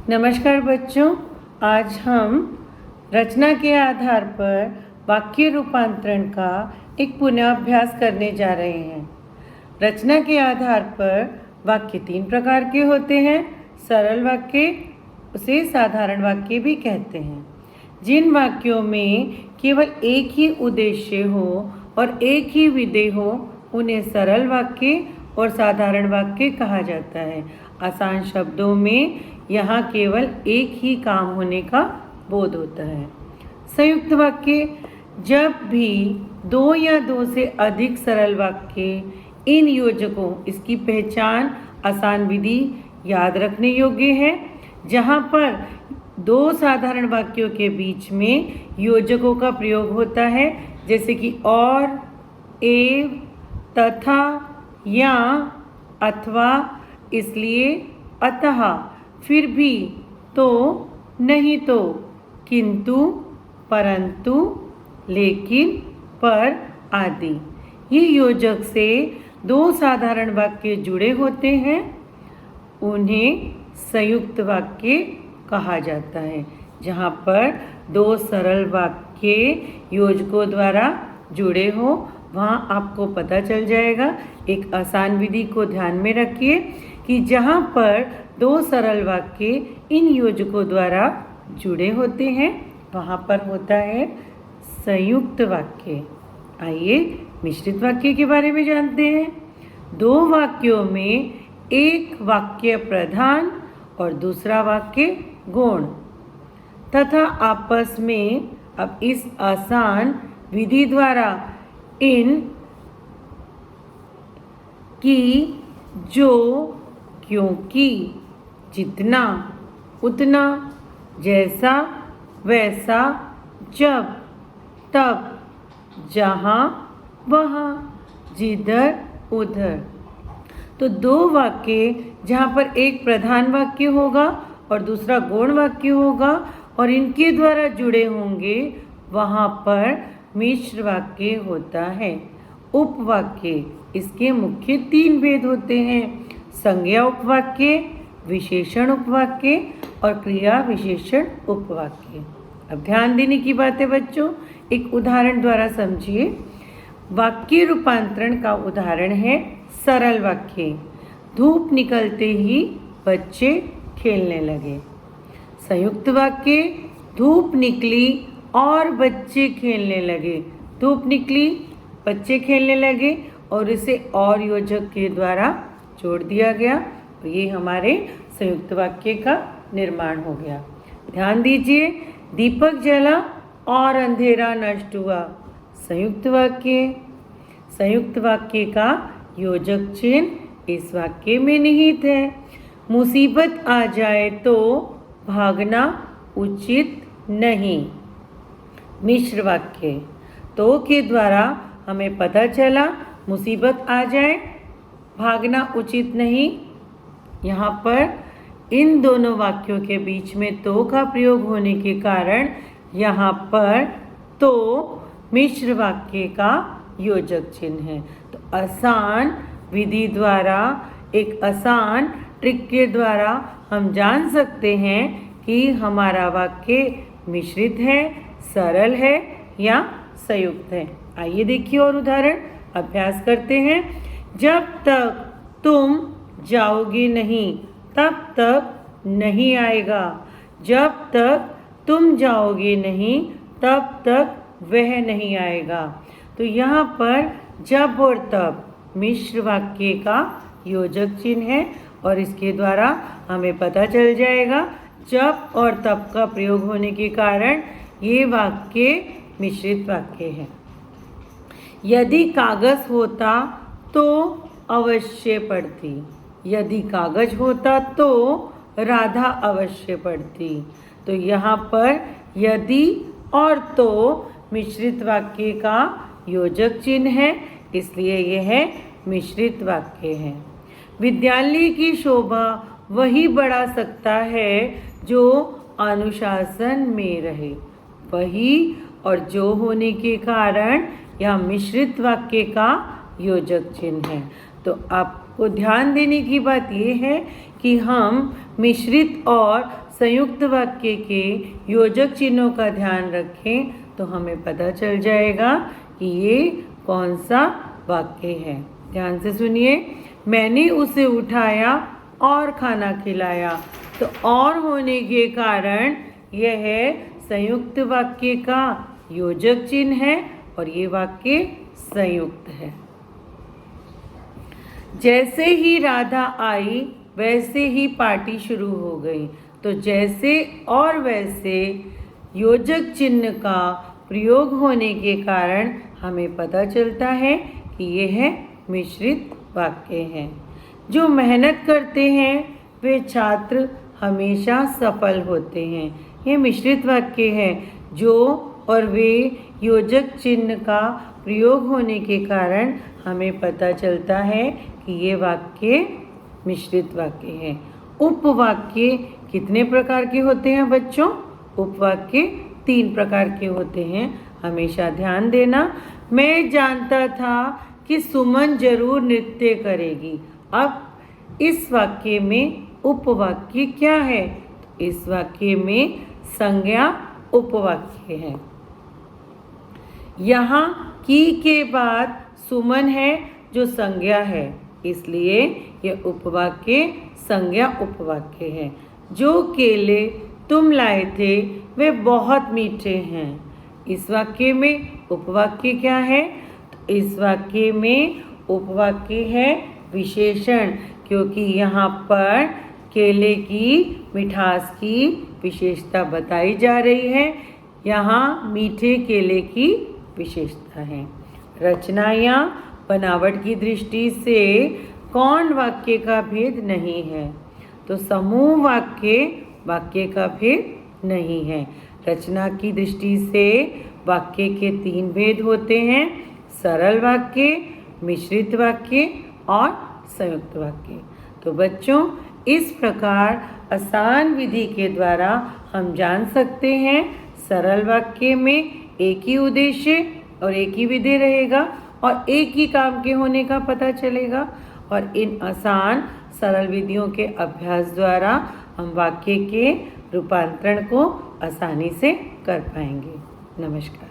नमस्कार बच्चों, आज हम रचना के आधार पर वाक्य रूपांतरण का एक पुनःअभ्यास करने जा रहे हैं। रचना के आधार पर वाक्य 3 प्रकार के होते हैं। सरल वाक्य, उसे साधारण वाक्य भी कहते हैं। जिन वाक्यों में केवल एक ही उद्देश्य हो और एक ही विधेय हो, उन्हें सरल वाक्य और साधारण वाक्य कहा जाता है। आसान शब्दों में यहाँ केवल एक ही काम होने का बोध होता है। संयुक्त वाक्य, जब भी 2 या 2 से अधिक सरल वाक्य इन योजकों, इसकी पहचान आसान विधि याद रखने योग्य है। जहाँ पर 2 साधारण वाक्यों के बीच में योजकों का प्रयोग होता है, जैसे कि और, एव, तथा, या, अथवा, इसलिए, अतः, फिर भी, तो, नहीं तो, किंतु, परंतु, लेकिन, पर आदि। ये योजक से 2 साधारण वाक्य जुड़े होते हैं, उन्हें संयुक्त वाक्य कहा जाता है। जहाँ पर 2 सरल वाक्य योजकों द्वारा जुड़े हो, वहाँ आपको पता चल जाएगा। एक आसान विधि को ध्यान में रखिए कि जहाँ पर 2 सरल वाक्य इन योजकों द्वारा जुड़े होते हैं, वहाँ पर होता है संयुक्त वाक्य। आइए मिश्रित वाक्य के बारे में जानते हैं। 2 वाक्यों में एक वाक्य प्रधान और दूसरा वाक्य गौण तथा आपस में, अब इस आसान विधि द्वारा इन की, जो, क्योंकि, जितना, उतना, जैसा, वैसा, जब, तब, जहाँ, वहाँ, जिधर, उधर। तो 2 वाक्य जहाँ पर एक प्रधान वाक्य होगा और दूसरा गौण वाक्य होगा और इनके द्वारा जुड़े होंगे, वहाँ पर मिश्र वाक्य होता है। उपवाक्य, इसके मुख्य 3 भेद होते हैं: संज्ञा उपवाक्य, विशेषण उपवाक्य और क्रिया विशेषण उपवाक्य। अब ध्यान देने की बात है बच्चों, एक उदाहरण द्वारा समझिए। वाक्य रूपांतरण का उदाहरण है सरल वाक्य, धूप निकलते ही बच्चे खेलने लगे। संयुक्त वाक्य, धूप निकली और बच्चे खेलने लगे। धूप निकली, बच्चे खेलने लगे और इसे और योजक के द्वारा जोड़ दिया गया, तो ये हमारे संयुक्त वाक्य का निर्माण हो गया। ध्यान दीजिए, दीपक जला और अंधेरा नष्ट हुआ। संयुक्त वाक्य। संयुक्त वाक्य का योजक चिन्ह इस वाक्य में निहित है। मुसीबत आ जाए तो भागना उचित नहीं। मिश्र वाक्य, तो के द्वारा हमें पता चला मुसीबत आ जाए, भागना उचित नहीं। यहाँ पर इन दोनों वाक्यों के बीच में तो का प्रयोग होने के कारण यहाँ पर तो मिश्र वाक्य का योजक चिन्ह है। तो आसान विधि द्वारा, एक आसान ट्रिक के द्वारा हम जान सकते हैं कि हमारा वाक्य मिश्रित है, सरल है या संयुक्त है। आइए देखिए और उदाहरण अभ्यास करते हैं। जब तक तुम जाओगे नहीं, तब तक नहीं आएगा। जब तक तुम जाओगे नहीं, तब तक वह नहीं आएगा। तो यहाँ पर जब और तब मिश्र वाक्य का योजक चिन्ह है और इसके द्वारा हमें पता चल जाएगा जब और तब का प्रयोग होने के कारण ये वाक्य मिश्रित वाक्य है। यदि कागज होता तो अवश्य पढ़ती। यदि कागज होता तो राधा अवश्य पढ़ती। तो यहाँ पर यदि और तो मिश्रित वाक्य का योजक चिन्ह है, इसलिए यह मिश्रित वाक्य है। विद्यालय की शोभा वही बढ़ा सकता है जो अनुशासन में रहे। वही और जो होने के कारण यह मिश्रित वाक्य का योजक चिन्ह है। तो आपको ध्यान देने की बात यह है कि हम मिश्रित और संयुक्त वाक्य के योजक चिन्हों का ध्यान रखें तो हमें पता चल जाएगा कि ये कौन सा वाक्य है। ध्यान से सुनिए। मैंने उसे उठाया और खाना खिलाया। तो और होने के कारण यह संयुक्त वाक्य का योजक चिन्ह है और ये वाक्य संयुक्त है। जैसे ही राधा आई वैसे ही पार्टी शुरू हो गई। तो जैसे और वैसे योजक चिन्ह का प्रयोग होने के कारण हमें पता चलता है कि यह मिश्रित वाक्य है। जो मेहनत करते हैं वे छात्र हमेशा सफल होते हैं। यह मिश्रित वाक्य है। जो और वे योजक चिन्ह का प्रयोग होने के कारण हमें पता चलता है कि ये वाक्य मिश्रित वाक्य है। उपवाक्य कितने प्रकार के होते हैं बच्चों? उपवाक्य 3 प्रकार के होते हैं। हमेशा ध्यान देना। मैं जानता था कि सुमन जरूर नृत्य करेगी। अब इस वाक्य में उपवाक्य क्या है? इस वाक्य में संज्ञा उपवाक्य है। यहाँ की के बाद सुमन है जो संज्ञा है, इसलिए यह उपवाक्य संज्ञा उपवाक्य है। जो केले तुम लाए थे वे बहुत मीठे हैं। इस वाक्य में उपवाक्य क्या है? इस वाक्य में उपवाक्य है विशेषण, क्योंकि यहाँ पर केले की मिठास की विशेषता बताई जा रही है। यहाँ मीठे केले की विशेषता है। रचना या बनावट की दृष्टि से कौन वाक्य का भेद नहीं है? तो समूह वाक्य वाक्य का भेद नहीं है। रचना की दृष्टि से वाक्य के 3 भेद होते हैं: सरल वाक्य, मिश्रित वाक्य और संयुक्त वाक्य। तो बच्चों, इस प्रकार आसान विधि के द्वारा हम जान सकते हैं सरल वाक्य में एक ही उद्देश्य और एक ही विधेय रहेगा और एक ही काम के होने का पता चलेगा। और इन आसान सरल विधियों के अभ्यास द्वारा हम वाक्य के रूपांतरण को आसानी से कर पाएंगे। नमस्कार।